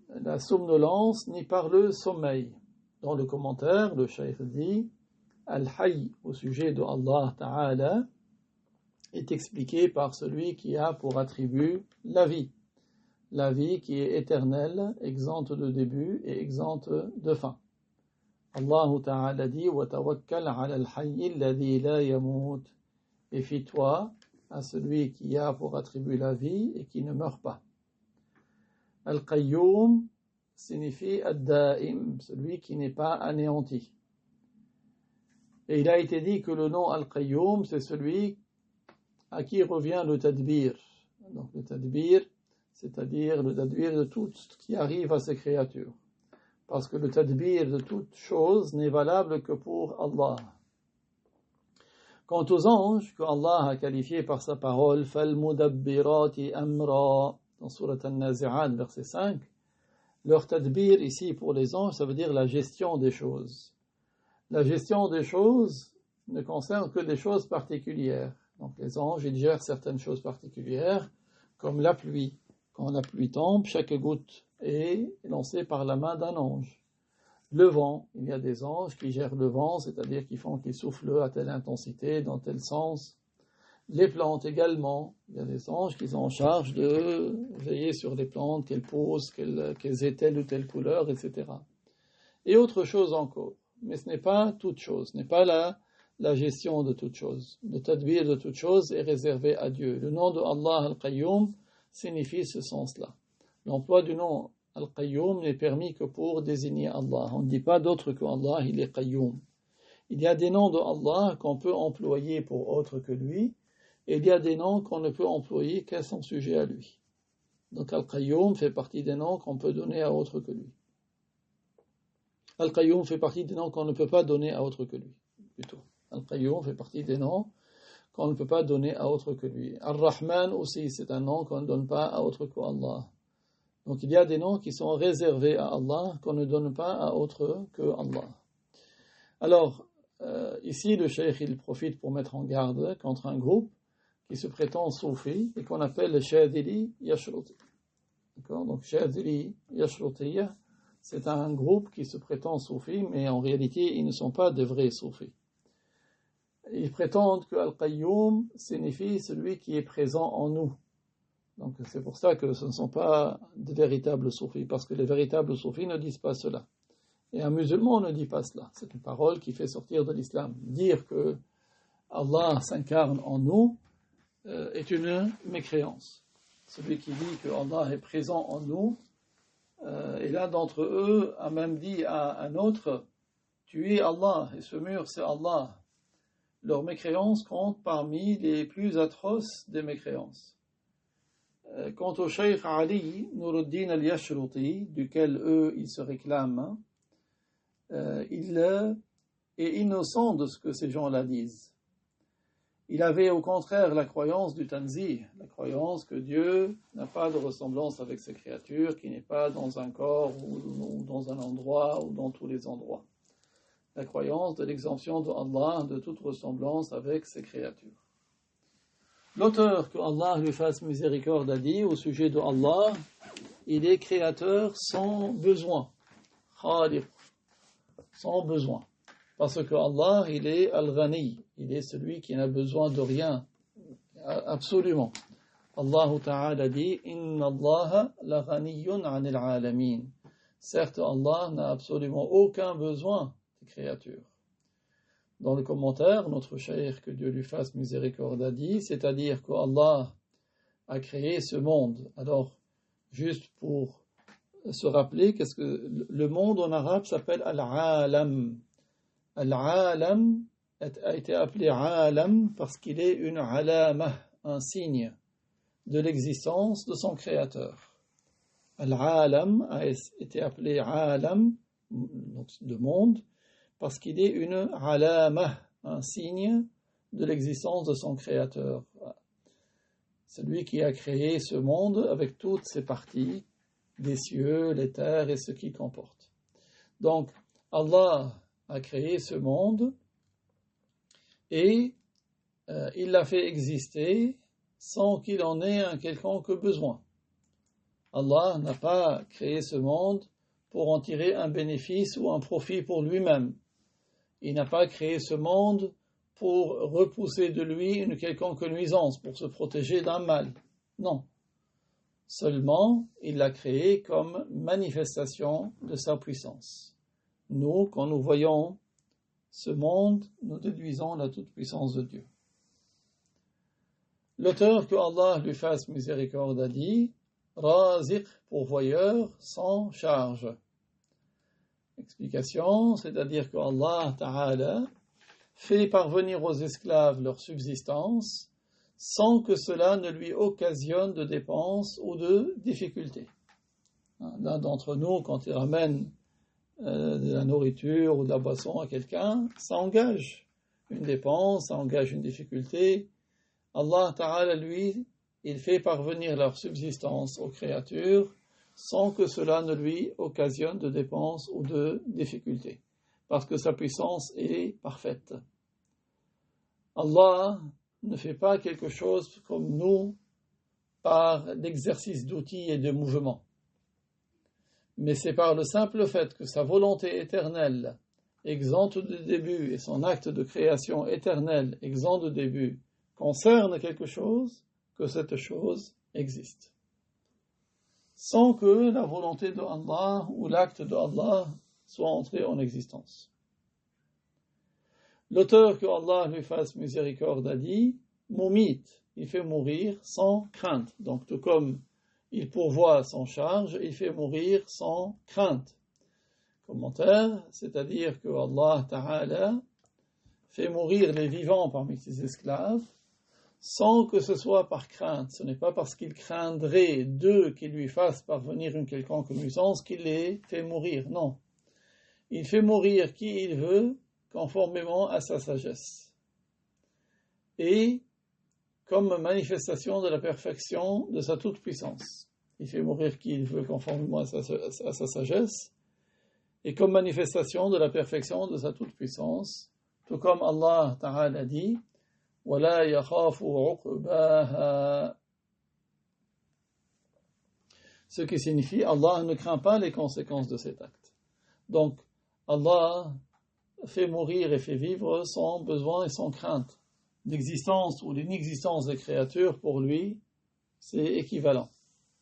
S1: la somnolence ni par le sommeil. Dans le commentaire, le Cheikh dit: Al-Hayy, au sujet de Allah Ta'ala, est expliqué par celui qui a pour attribut la vie qui est éternelle, exempte de début et exempte de fin. Allah Ta'ala dit: Wa tawakkal 'ala al-hayy alladhi la yamut. Et fie-toi à celui qui a pour attribut la vie et qui ne meurt pas. Al-Qayyum signifie Ad-Da'im, celui qui n'est pas anéanti. Et il a été dit que le nom Al-Qayyum, c'est celui à qui revient le tadbir. Donc le tadbir, c'est-à-dire le tadbir de tout ce qui arrive à ces créatures. Parce que le tadbir de toute chose n'est valable que pour Allah. Quant aux anges, que Allah a qualifiés par sa parole, فَالْمُدَبِّرَاتِ أَمْرًا, dans Surat An-Nazi'at, verset 5, leur tadbir ici pour les anges, ça veut dire la gestion des choses. La gestion des choses ne concerne que des choses particulières. Donc les anges, ils gèrent certaines choses particulières, comme la pluie. Quand la pluie tombe, chaque goutte est lancée par la main d'un ange. Le vent, il y a des anges qui gèrent le vent, c'est-à-dire qu'ils soufflent à telle intensité, dans tel sens. Les plantes également, il y a des anges qui sont en charge de veiller sur les plantes, qu'elles poussent, qu'elles aient telle ou telle couleur, etc. Et autre chose encore. Mais ce n'est pas toute chose, ce n'est pas la gestion de toute chose. Le tadbir de toute chose est réservé à Dieu. Le nom de Allah Al-Qayyum signifie ce sens-là. L'emploi du nom Al-Qayyum n'est permis que pour désigner Allah. On ne dit pas d'autre que Allah, il est Qayyum. Il y a des noms de Allah qu'on peut employer pour autre que lui, et il y a des noms qu'on ne peut employer qu'à son sujet à lui. Donc Al-Qayyum fait partie des noms qu'on peut donner à autre que lui. Al-Qayyum fait partie des noms qu'on ne peut pas donner à autre que lui, plutôt. Al-Qayyum fait partie des noms qu'on ne peut pas donner à autre que lui. Ar-Rahman aussi, c'est un nom qu'on ne donne pas à autre qu'Allah. Donc il y a des noms qui sont réservés à Allah, qu'on ne donne pas à autre que Allah. Alors, ici, le cheikh, il profite pour mettre en garde contre un groupe qui se prétend soufi et qu'on appelle le Shadili Yashruti. D'accord? Donc, Shadili Yashruti, c'est un groupe qui se prétend soufi, mais en réalité, ils ne sont pas de vrais soufis. Ils prétendent que Al-Qayyum signifie celui qui est présent en nous. Donc, c'est pour ça que ce ne sont pas de véritables soufis, parce que les véritables soufis ne disent pas cela. Et un musulman ne dit pas cela. C'est une parole qui fait sortir de l'islam. Dire que Allah s'incarne en nous est une mécréance. Celui qui dit que Allah est présent en nous, et l'un d'entre eux a même dit à un autre: tu es Allah, et ce mur c'est Allah. Leur mécréance compte parmi les plus atroces des mécréances. Quant au Cheikh Ali Nuruddin al-Yashruti, duquel eux ils se réclament, il est innocent de ce que ces gens-là disent. Il avait au contraire la croyance du tanzih, la croyance que Dieu n'a pas de ressemblance avec ses créatures, qu'il n'est pas dans un corps ou dans un endroit ou dans tous les endroits. La croyance de l'exemption de Allah de toute ressemblance avec ses créatures. L'auteur, que Allah lui fasse miséricorde, a dit au sujet de Allah, il est créateur sans besoin, khaliq, sans besoin. Parce que Allah, il est al-Ghani, il est celui qui n'a besoin de rien, absolument. Allah Ta'ala dit, Inna Allah la ghaniyyun 'anil 'alamin. Certes, Allah n'a absolument aucun besoin des créatures. Dans le commentaire, notre cheikh, que Dieu lui fasse miséricorde, a dit, c'est-à-dire qu'Allah a créé ce monde. Alors, juste pour se rappeler, qu'est-ce que le monde en arabe s'appelle al-alam. Al-alam a été appelé alam parce qu'il est une alama, un signe de l'existence de son créateur. Al-alam a été appelé alam, donc le monde, parce qu'il est une alama, un signe de l'existence de son créateur. C'est lui qui a créé ce monde avec toutes ses parties, les cieux, les terres et ce qu'il comporte. Donc, Allah a créé ce monde et il l'a fait exister sans qu'il en ait un quelconque besoin. Allah n'a pas créé ce monde pour en tirer un bénéfice ou un profit pour lui-même. Il n'a pas créé ce monde pour repousser de lui une quelconque nuisance, pour se protéger d'un mal. Non. Seulement, il l'a créé comme manifestation de sa puissance. Nous, quand nous voyons ce monde, nous déduisons la toute-puissance de Dieu. L'auteur, que Allah lui fasse miséricorde, a dit « Raziq, pourvoyeur, sans charge ». Explication, c'est-à-dire que Allah Ta'ala fait parvenir aux esclaves leur subsistance sans que cela ne lui occasionne de dépenses ou de difficultés. L'un d'entre nous, quand il ramène de la nourriture ou de la boisson à quelqu'un, ça engage une dépense, ça engage une difficulté. Allah Ta'ala, lui, il fait parvenir leur subsistance aux créatures sans que cela ne lui occasionne de dépenses ou de difficultés, parce que sa puissance est parfaite. Allah ne fait pas quelque chose comme nous par l'exercice d'outils et de mouvements, mais c'est par le simple fait que sa volonté éternelle, exempte de début, et son acte de création éternel, exempt de début, concerne quelque chose, que cette chose existe. Sans que la volonté de Allah ou l'acte de Allah soit entré en existence. L'auteur, que Allah lui fasse miséricorde, a dit « Mumit », il fait mourir sans crainte. Donc tout comme il pourvoit sans charge, il fait mourir sans crainte. Commentaire, c'est-à-dire que Allah Ta'ala fait mourir les vivants parmi ses esclaves, sans que ce soit par crainte. Ce n'est pas parce qu'il craindrait d'eux qu'ils lui fassent parvenir une quelconque nuisance qu'il les fait mourir, non. Il fait mourir qui il veut, conformément à sa sagesse. Et comme manifestation de la perfection de sa toute-puissance. Il fait mourir qui il veut, conformément à sa sagesse, et comme manifestation de la perfection de sa toute-puissance, tout comme Allah Ta'ala dit, وَلَا يَخَافُ عُقْبَاهَا. Ce qui signifie, Allah ne craint pas les conséquences de cet acte. Donc, Allah fait mourir et fait vivre sans besoin et sans crainte. L'existence ou l'inexistence des créatures, pour lui, c'est équivalent.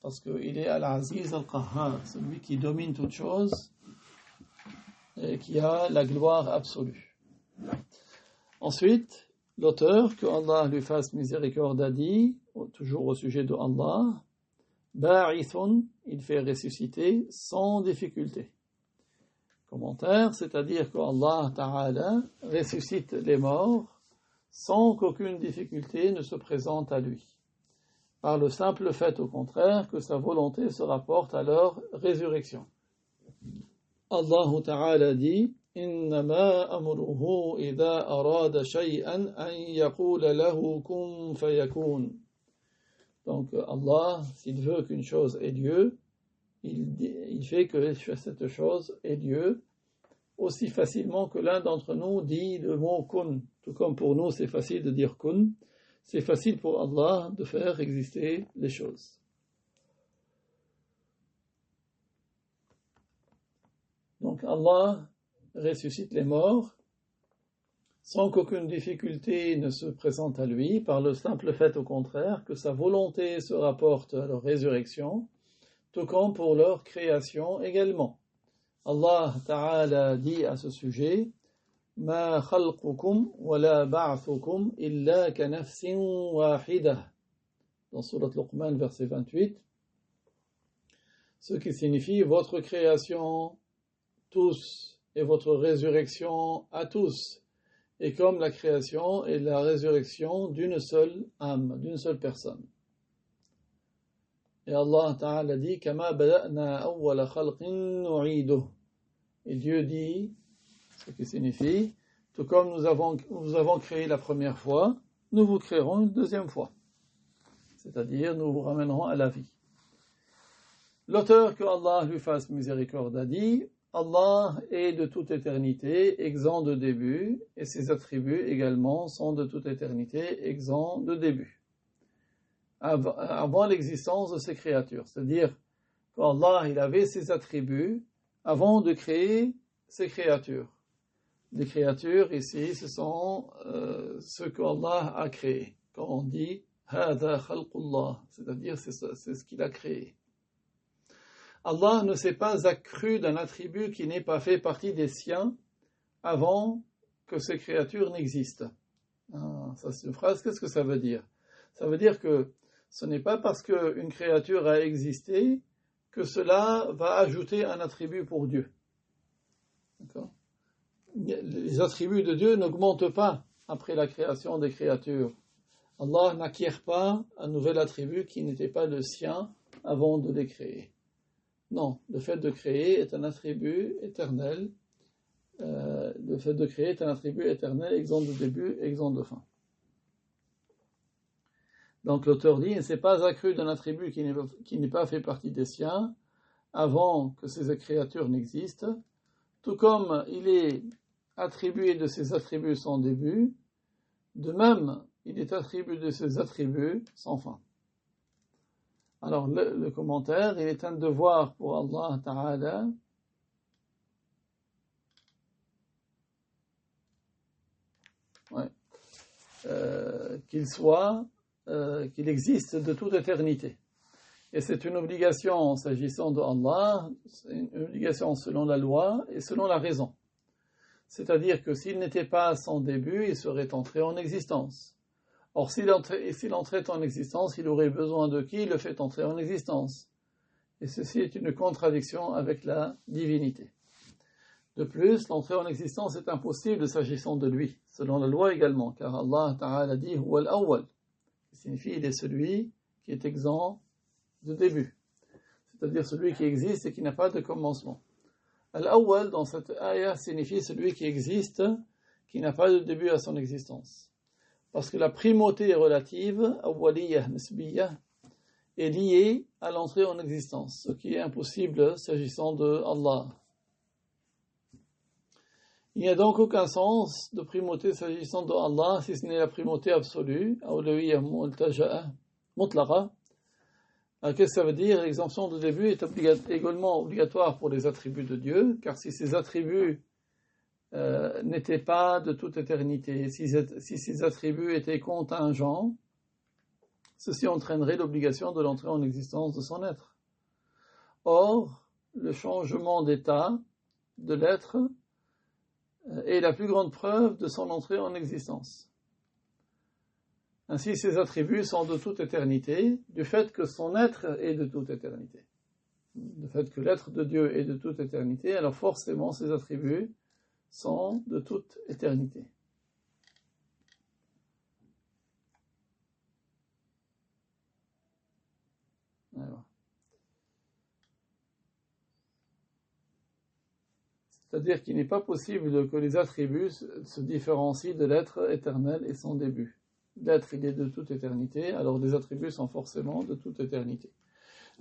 S1: Parce qu'il est Al-Aziz Al-Qahhar, celui qui domine toute chose et qui a la gloire absolue. Ensuite, l'auteur, que Allah lui fasse miséricorde, a dit, toujours au sujet de Allah, Ba'ithun, il fait ressusciter sans difficulté. Commentaire, c'est-à-dire que Allah Ta'ala ressuscite les morts sans qu'aucune difficulté ne se présente à lui. Par le simple fait, au contraire, que sa volonté se rapporte à leur résurrection. Allah Ta'ala dit, إنما أمره إذا أراد شيئا أن يقول له كن فيكون. Donc Allah, s'il veut qu'une chose ait lieu, il fait que cette chose ait lieu aussi facilement que l'un d'entre nous dit le mot kun. Tout comme pour nous c'est facile de dire kun, c'est facile pour Allah de faire exister les choses. Donc Allah ressuscite les morts sans qu'aucune difficulté ne se présente à lui, par le simple fait au contraire que sa volonté se rapporte à leur résurrection, tout comme pour leur création également. Allah Ta'ala dit à ce sujet Ma khalqukum wa la ba'thukum illa ka nafsin wahidah dans Surat Luqman verset 28, ce qui signifie votre création tous et votre résurrection à tous, et comme la création et la résurrection d'une seule âme, d'une seule personne. Et Allah Ta'ala dit Kama bada'na awwala khalqin nu'iduh. Et Dieu dit, ce qui signifie, tout comme nous avons créé la première fois, nous vous créerons une deuxième fois. C'est-à-dire, nous vous ramènerons à la vie. L'auteur, que Allah lui fasse miséricorde, a dit Allah est de toute éternité, exempt de début, et ses attributs également sont de toute éternité, exempts de début. Avant l'existence de ces créatures. C'est-à-dire qu'Allah, il avait ses attributs avant de créer ces créatures. Les créatures, ici, ce sont ce qu'Allah a créé. Quand on dit « Hada khalqullah », c'est-à-dire c'est ce qu'il a créé. Allah ne s'est pas accru d'un attribut qui n'ait pas fait partie des siens avant que ces créatures n'existent. Ça c'est une phrase, qu'est-ce que ça veut dire? Ça veut dire que ce n'est pas parce qu'une créature a existé que cela va ajouter un attribut pour Dieu. D'accord? Les attributs de Dieu n'augmentent pas après la création des créatures. Allah n'acquiert pas un nouvel attribut qui n'était pas le sien avant de les créer. Non, le fait de créer est un attribut éternel. Le fait de créer est un attribut éternel, exempt de début, exempt de fin. Donc l'auteur dit, il ne s'est pas accru d'un attribut qui n'est pas fait partie des siens avant que ces créatures n'existent, tout comme il est attribué de ses attributs sans début, de même il est attribué de ses attributs sans fin. Alors le commentaire, il est un devoir pour Allah Ta'ala qu'il existe de toute éternité. Et c'est une obligation s'agissant de Allah, c'est une obligation selon la loi et selon la raison. C'est-à-dire que s'il n'était pas sans début, il serait entré en existence. Or, s'il entrait en existence, il aurait besoin de qui le fait entrer en existence. Et ceci est une contradiction avec la divinité. De plus, l'entrée en existence est impossible s'agissant de lui, selon la loi également, car Allah Ta'ala dit « Huwa al-awwal », qui signifie « il est celui qui est exempt de début », c'est-à-dire celui qui existe et qui n'a pas de commencement. Al-awwal, dans cette ayah, signifie celui qui existe, qui n'a pas de début à son existence. Parce que la primauté relative, awwaliyah nisbiyah, est liée à l'entrée en existence, ce qui est impossible s'agissant de Allah. Il n'y a donc aucun sens de primauté s'agissant de Allah, si ce n'est la primauté absolue, awwaliyah mutlaqa. Qu'est-ce que ça veut dire? L'exemption de début est également obligatoire pour les attributs de Dieu, car si ces attributs n'étaient pas de toute éternité, si ces attributs étaient contingents, ceci entraînerait l'obligation de l'entrée en existence de son être. Or, le changement d'état de l'être est la plus grande preuve de son entrée en existence. Ainsi, ces attributs sont de toute éternité, du fait que son être est de toute éternité. Du fait que l'être de Dieu est de toute éternité, alors forcément ces attributs sont de toute éternité. Alors. C'est-à-dire qu'il n'est pas possible que les attributs se différencient de l'être éternel et sans début. L'être, il est de toute éternité, alors les attributs sont forcément de toute éternité.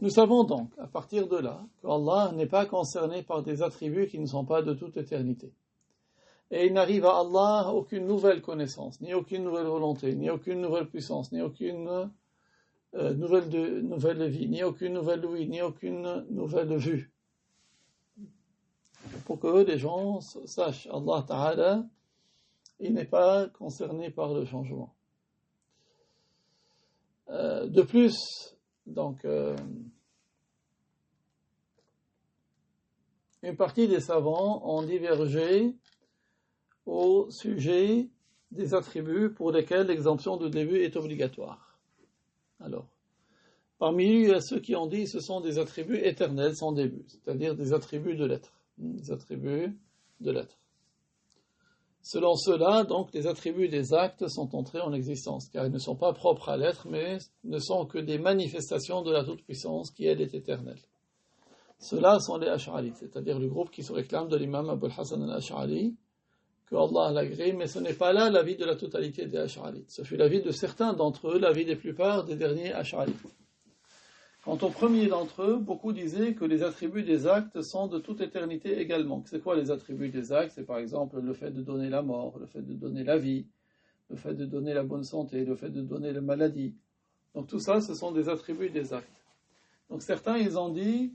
S1: Nous savons donc, à partir de là, qu'Allah n'est pas concerné par des attributs qui ne sont pas de toute éternité. Et il n'arrive à Allah aucune nouvelle connaissance, ni aucune nouvelle volonté, ni aucune nouvelle puissance, ni aucune nouvelle vie, ni aucune nouvelle ouïe, ni aucune nouvelle vue. Pour que les gens sachent, Allah Ta'ala, il n'est pas concerné par le changement. De plus, donc, une partie des savants ont divergé au sujet des attributs pour lesquels l'exemption de début est obligatoire. Alors, parmi eux, il y a ceux qui ont dit que ce sont des attributs éternels sans début, c'est-à-dire des attributs de l'être. Des attributs de l'être. Selon cela, donc, les attributs des actes sont entrés en existence, car ils ne sont pas propres à l'être, mais ne sont que des manifestations de la toute-puissance qui, elle, est éternelle. Ceux-là sont les Ash'arites, c'est-à-dire le groupe qui se réclame de l'imam Abul Hassan al-Ash'ari, que Allah l'agrée, mais ce n'est pas là l'avis de la totalité des Ash'arites. Ce fut l'avis de certains d'entre eux, l'avis des plupart des derniers Ash'arites. Quant au premier d'entre eux, beaucoup disaient que les attributs des actes sont de toute éternité également. C'est quoi les attributs des actes? C'est par exemple le fait de donner la mort, le fait de donner la vie, le fait de donner la bonne santé, le fait de donner la maladie. Donc tout ça, ce sont des attributs des actes. Donc certains, ils ont dit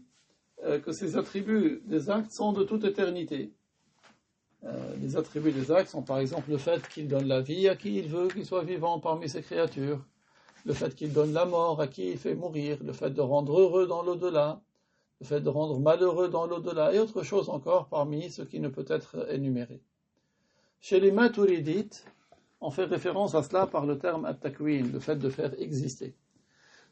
S1: que ces attributs des actes sont de toute éternité. Les attributs des actes sont par exemple le fait qu'il donne la vie à qui il veut qu'il soit vivant parmi ses créatures, le fait qu'il donne la mort à qui il fait mourir, le fait de rendre heureux dans l'au-delà, le fait de rendre malheureux dans l'au-delà, et autre chose encore parmi ce qui ne peut être énuméré. Chez les Maturidites, on fait référence à cela par le terme at-takwin, le fait de faire exister.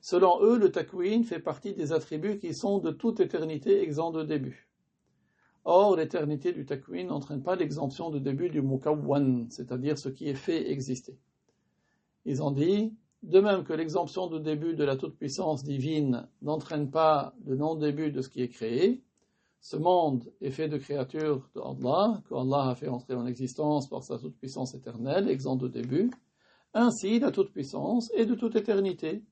S1: Selon eux, le takwin fait partie des attributs qui sont de toute éternité exempts de début. Or, l'éternité du takwin n'entraîne pas l'exemption de début du mukawwan, c'est-à-dire ce qui est fait exister. Ils ont dit, de même que l'exemption de début de la toute-puissance divine n'entraîne pas le non-début de ce qui est créé, ce monde est fait de créatures de Allah, que Allah a fait entrer en existence par sa toute-puissance éternelle, exempt de début, ainsi la toute-puissance est de toute éternité,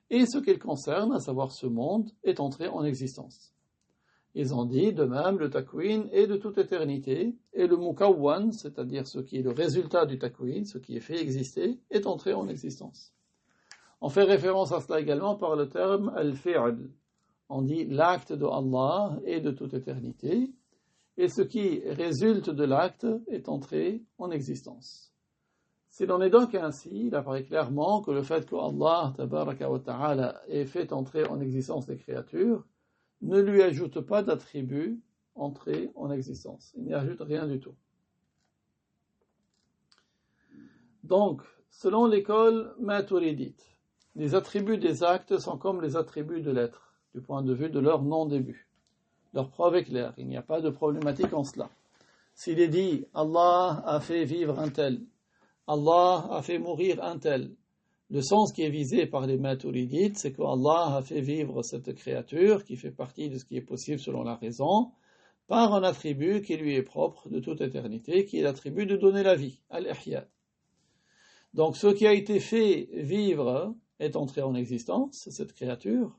S1: et ce qu'elle concerne, à savoir ce monde, est entré en existence. Ils ont dit, de même, le takwin est de toute éternité, et le mukawwan, c'est-à-dire ce qui est le résultat du takwin, ce qui est fait exister, est entré en existence. On fait référence à cela également par le terme al-fi'l. On dit l'acte de Allah est de toute éternité, et ce qui résulte de l'acte est entré en existence. S'il en est donc ainsi, il apparaît clairement que le fait que Allah, tabaraka wa ta'ala, ait fait entrer en existence les créatures, ne lui ajoute pas d'attribut entré en existence. Il n'y ajoute rien du tout. Donc, selon l'école maturidite, les attributs des actes sont comme les attributs de l'être, du point de vue de leur non-début. Leur preuve est claire, il n'y a pas de problématique en cela. S'il est dit « Allah a fait vivre un tel »,« Allah a fait mourir un tel », le sens qui est visé par les maturidites, c'est que Allah a fait vivre cette créature, qui fait partie de ce qui est possible selon la raison, par un attribut qui lui est propre de toute éternité, qui est l'attribut de donner la vie, al-ihya. Donc ce qui a été fait vivre est entré en existence, c'est cette créature.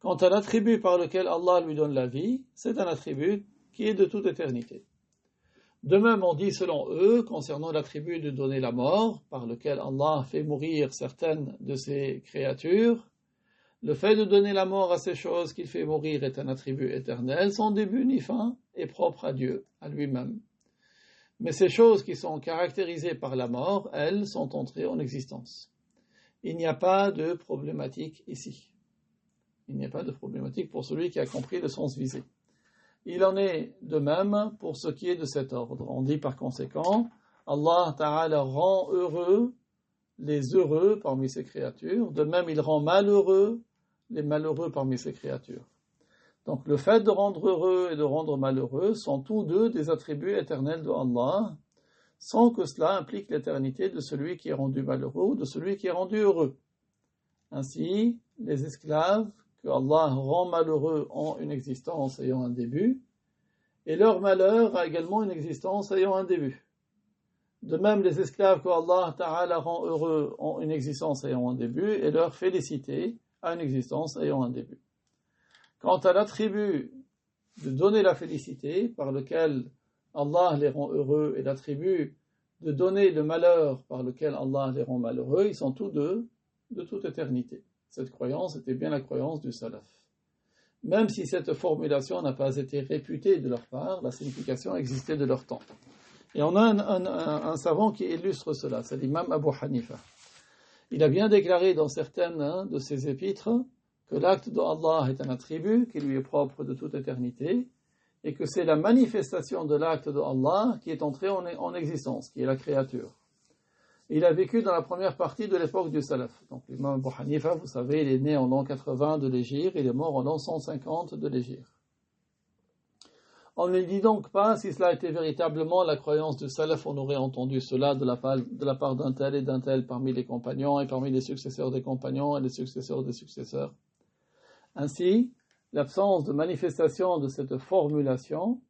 S1: Quant à l'attribut par lequel Allah lui donne la vie, c'est un attribut qui est de toute éternité. De même, on dit selon eux, concernant l'attribut de donner la mort, par lequel Allah fait mourir certaines de ses créatures, le fait de donner la mort à ces choses qu'il fait mourir est un attribut éternel, sans début ni fin, et propre à Dieu, à lui-même. Mais ces choses qui sont caractérisées par la mort, elles, sont entrées en existence. Il n'y a pas de problématique ici. Il n'y a pas de problématique pour celui qui a compris le sens visé. Il en est de même pour ce qui est de cet ordre. On dit par conséquent, Allah Ta'ala rend heureux les heureux parmi ses créatures, de même il rend malheureux les malheureux parmi ses créatures. Donc le fait de rendre heureux et de rendre malheureux sont tous deux des attributs éternels de Allah, sans que cela implique l'éternité de celui qui est rendu malheureux ou de celui qui est rendu heureux. Ainsi, les esclaves que Allah rend malheureux ont une existence ayant un début, Et leur malheur a également une existence ayant un début. De même, les esclaves que Allah Ta'ala rend heureux ont une existence ayant un début, et leur félicité a une existence ayant un début. Quant à l'attribut de donner la félicité, par lequel Allah les rend heureux, et l'attribut de donner le malheur, par lequel Allah les rend malheureux, ils sont tous deux de toute éternité. Cette croyance était bien la croyance du salaf. Même si cette formulation n'a pas été réputée de leur part, la signification existait de leur temps. Et on a un savant qui illustre cela, c'est l'imam Abu Hanifa. Il a bien déclaré dans certaines de ses épîtres que l'acte d'Allah est un attribut qui lui est propre de toute éternité, et que c'est la manifestation de l'acte d'Allah qui est entrée en existence, qui est la créature. Il a vécu dans la première partie de l'époque du Salaf. Donc l'imam Abu Hanifa, vous savez, il est né en l'an 80 de l'Hégire, il est mort en l'an 150 de l'Hégire. On ne dit donc pas si cela était véritablement la croyance du Salaf, on aurait entendu cela de la part d'un tel et d'un tel parmi les compagnons et parmi les successeurs des compagnons et les successeurs des successeurs. Ainsi, l'absence de manifestation de cette formulation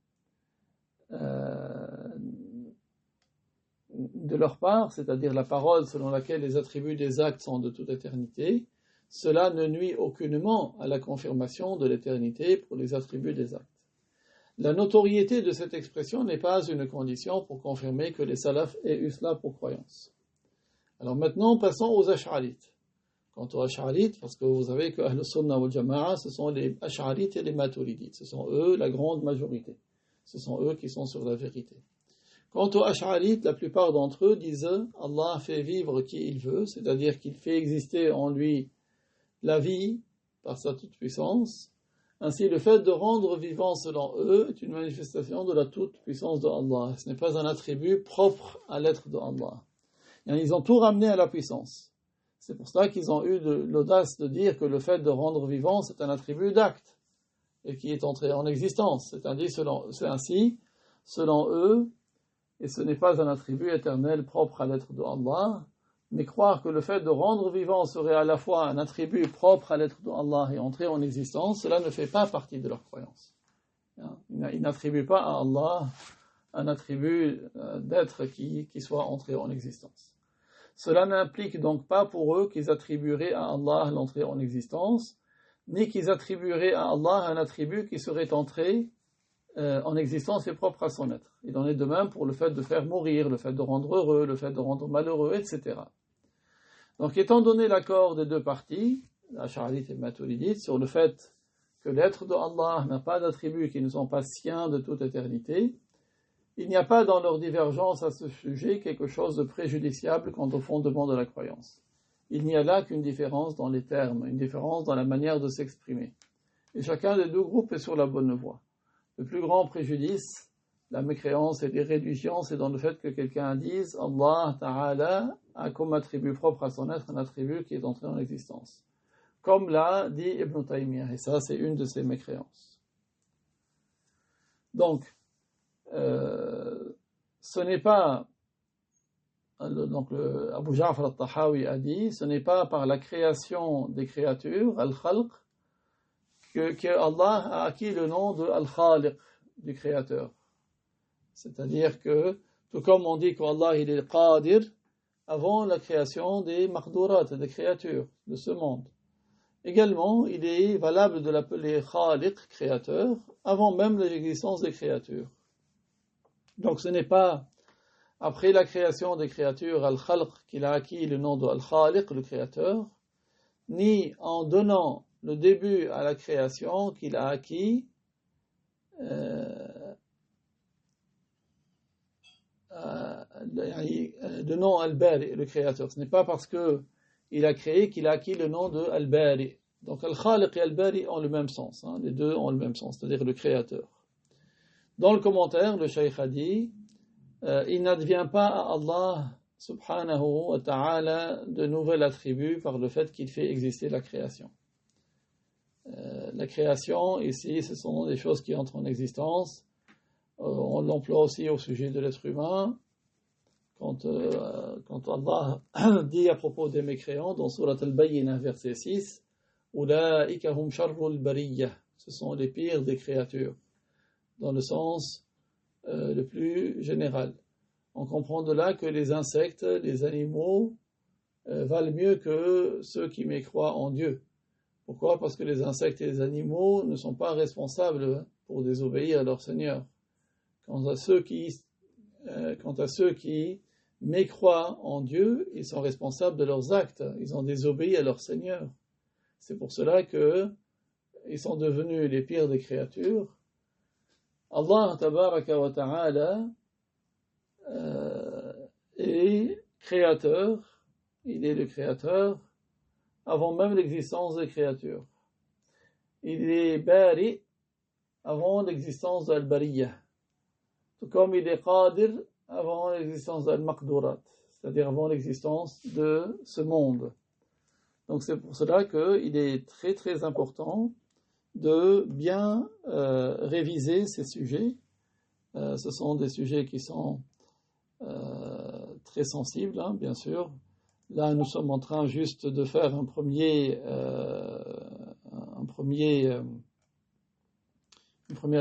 S1: de leur part, c'est-à-dire la parole selon laquelle les attributs des actes sont de toute éternité, cela ne nuit aucunement à la confirmation de l'éternité pour les attributs des actes. La notoriété de cette expression n'est pas une condition pour confirmer que les salafs aient eu cela pour croyance. Alors maintenant, passons aux ash'arites. Quant aux ash'arites, parce que vous savez que Ahl Sunnah wal Jama'a, ce sont les ash'arites et les maturidites. Ce sont eux la grande majorité. Ce sont eux qui sont sur la vérité. Quant aux ash'arites, la plupart d'entre eux disent « Allah fait vivre qui il veut », c'est-à-dire qu'il fait exister en lui la vie par sa toute-puissance. Ainsi, le fait de rendre vivant selon eux est une manifestation de la toute-puissance de Allah. Ce n'est pas un attribut propre à l'être de Allah. Ils ont tout ramené à la puissance. C'est pour cela qu'ils ont eu l'audace de dire que le fait de rendre vivant, c'est un attribut d'acte et qui est entré en existence. C'est ainsi, selon eux, et ce n'est pas un attribut éternel propre à l'être de Allah, mais croire que le fait de rendre vivant serait à la fois un attribut propre à l'être de Allah et entrer en existence, cela ne fait pas partie de leur croyance. Ils n'attribuent pas à Allah un attribut d'être qui soit entré en existence. Cela n'implique donc pas pour eux qu'ils attribueraient à Allah l'entrée en existence, ni qu'ils attribueraient à Allah un attribut qui serait entré en existence et propre à son être. Il en est de même pour le fait de faire mourir, le fait de rendre heureux, le fait de rendre malheureux, etc. Donc, étant donné l'accord des deux parties, ash'arites et maturidites, sur le fait que l'être de Allah n'a pas d'attributs qui ne sont pas siens de toute éternité, il n'y a pas dans leur divergence à ce sujet quelque chose de préjudiciable quant au fondement de la croyance. Il n'y a là qu'une différence dans les termes, une différence dans la manière de s'exprimer. Et chacun des deux groupes est sur la bonne voie. Le plus grand préjudice, la mécréance et l'irréligion, c'est dans le fait que quelqu'un dise Allah Ta'ala a comme attribut propre à son être un attribut qui est entré en existence. Comme l'a dit Ibn Taymiyyah, et ça c'est une de ses mécréances. Donc, ce n'est pas, Abu Ja'far al-Tahawi a dit, ce n'est pas par la création des créatures, al-Khalq, que Allah a acquis le nom de Al-Khaliq, du créateur. C'est-à-dire que, tout comme on dit qu'Allah il est Qadir, avant la création des makhdurat, des créatures de ce monde. Également, il est valable de l'appeler Khaliq, créateur, avant même l'existence des créatures. Donc ce n'est pas après la création des créatures, Al-Khalq, qu'il a acquis le nom de Al-Khaliq, le créateur, ni en donnant le début à la création qu'il a acquis le nom Al-Bari, le créateur. Ce n'est pas parce qu'il a créé qu'il a acquis le nom de Al-Bari. Donc Al-Khaliq et Al-Bari ont le même sens, les deux ont le même sens, c'est-à-dire le créateur. Dans le commentaire, le Cheikh a dit il n'advient pas à Allah subhanahu wa ta'ala de nouvel attribut par le fait qu'il fait exister la création. La création, ici, ce sont des choses qui entrent en existence. On l'emploie aussi au sujet de l'être humain. Quand Allah dit à propos des mécréants, dans Surat Al-Bayyinah, verset 6, « Ulaika hum sharrul bariyah » ce sont les pires des créatures. dans le sens le plus général. On comprend de là que les insectes, les animaux, valent mieux que ceux qui mécroient en Dieu. Pourquoi? Parce que les insectes et les animaux ne sont pas responsables pour désobéir à leur Seigneur. Quant à ceux qui mécroient en Dieu, ils sont responsables de leurs actes. Ils ont désobéi à leur Seigneur. C'est pour cela qu'ils sont devenus les pires des créatures. Allah tabaraka wa ta'ala est créateur. Il est le créateur avant même l'existence des créatures. Il est bari avant l'existence d'Al-Bariyah. Tout comme il est qadir avant l'existence d'Al-Maqdurat, c'est-à-dire avant l'existence de ce monde. Donc c'est pour cela qu'il est très très important de bien réviser ces sujets. Ce sont des sujets qui sont très sensibles, hein, bien sûr. Là, nous sommes en train juste de faire une première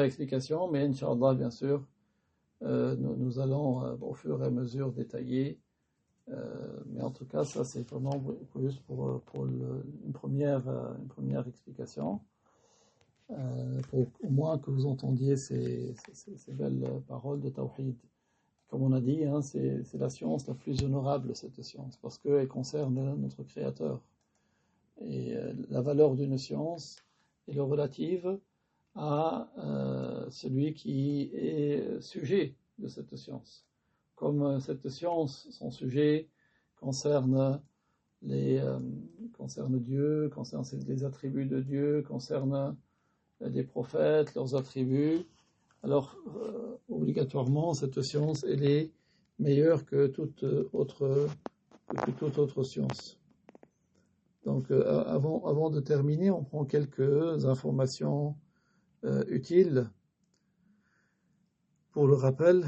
S1: explication, mais Inch'Allah, bien sûr, nous allons au fur et à mesure détailler. Mais en tout cas, ça c'est vraiment juste pour une première explication, pour au moins que vous entendiez ces belles paroles de Tawhid. Comme on a dit, hein, c'est la science la plus honorable, cette science, parce qu'elle concerne notre Créateur. Et la valeur d'une science est relative à celui qui est sujet de cette science. Comme cette science, son sujet concerne Dieu, concerne les attributs de Dieu, concerne les prophètes, leurs attributs, alors obligatoirement cette science elle est meilleure que toute autre science. Donc avant de terminer, on prend quelques informations utiles pour le rappel.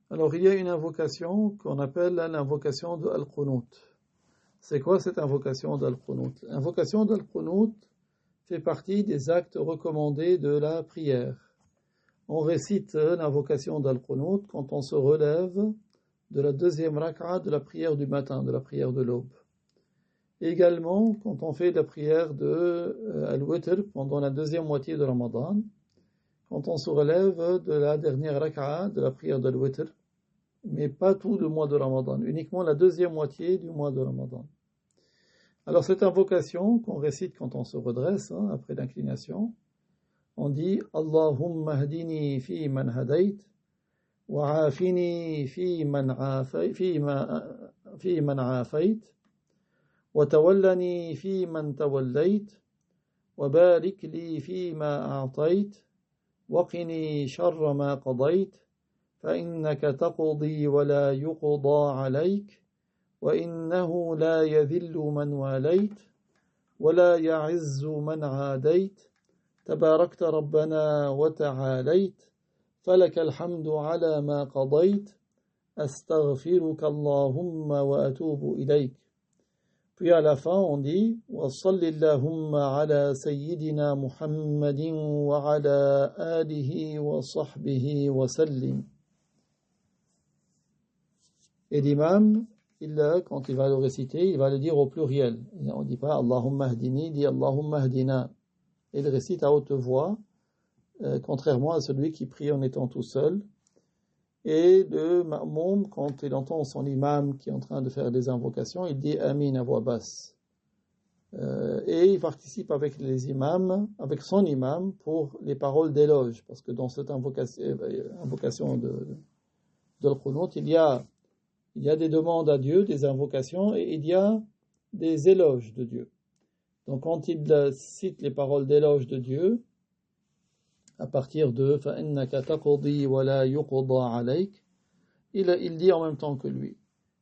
S1: Alors il y a une invocation qu'on appelle l'invocation de Al-Qunut. C'est quoi cette invocation d'Al-Qunut? L'invocation d'Al-Qunut fait partie des actes recommandés de la prière. On récite l'invocation d'Al-Qunut quand on se relève de la deuxième rak'a de la prière du matin, de la prière de l'aube. Également, quand on fait la prière de Al-Witr pendant la deuxième moitié de Ramadan, quand on se relève de la dernière rak'a de la prière de Al-Witr, mais pas tout le mois de Ramadan, uniquement la deuxième moitié du mois de Ramadan. Alors cette invocation qu'on récite quand on se redresse, hein, après l'inclination, on dit Allahumma hdini fi man hadayt wa afini fi man afayt wa tawallani fi man tawallayt wa barik li fi ma a'tayt wa qini sharra ma qadayt fa innaka taqdi wa la yuqda alayk وإنه لا يذل من واليت ولا يعز من عاديت تباركت ربنا وتعاليت فلك الحمد على ما قضيت أستغفرك اللهم وأتوب إليك. Puis à la fin on dit وصل اللهم على سيدنا محمد وعلى آله وصحبه وسلم. Et l'imam quand il va le réciter, il va le dire au pluriel. On ne dit pas Allahumma hdini, il dit Allahumma hdina. Il récite à haute voix, contrairement à celui qui prie en étant tout seul. Et le ma'moum, quand il entend son imam qui est en train de faire des invocations, il dit Amin à voix basse. Et il participe avec les imams, avec son imam, pour les paroles d'éloge. Parce que dans cette invocation de l'Qunut, il y a des demandes à Dieu, des invocations, et il y a des éloges de Dieu. Donc quand il cite les paroles d'éloge de Dieu, à partir de فَإِنَّكَ تَقْضِي وَلَا يُقْضَى عَلَيْكَ, il dit en même temps que lui.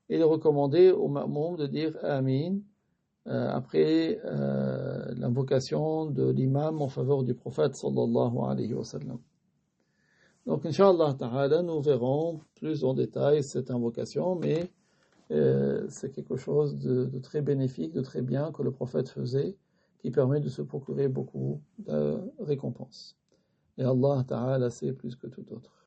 S1: Il est recommandé au ma'moum de dire Amin après l'invocation de l'imam en faveur du prophète sallallahu alayhi wa sallam. Donc, Inch'Allah Ta'ala, nous verrons plus en détail cette invocation, mais c'est quelque chose de très bénéfique, de très bien que le prophète faisait. qui permet de se procurer beaucoup de récompenses. Et Allah Ta'ala sait plus que tout autre.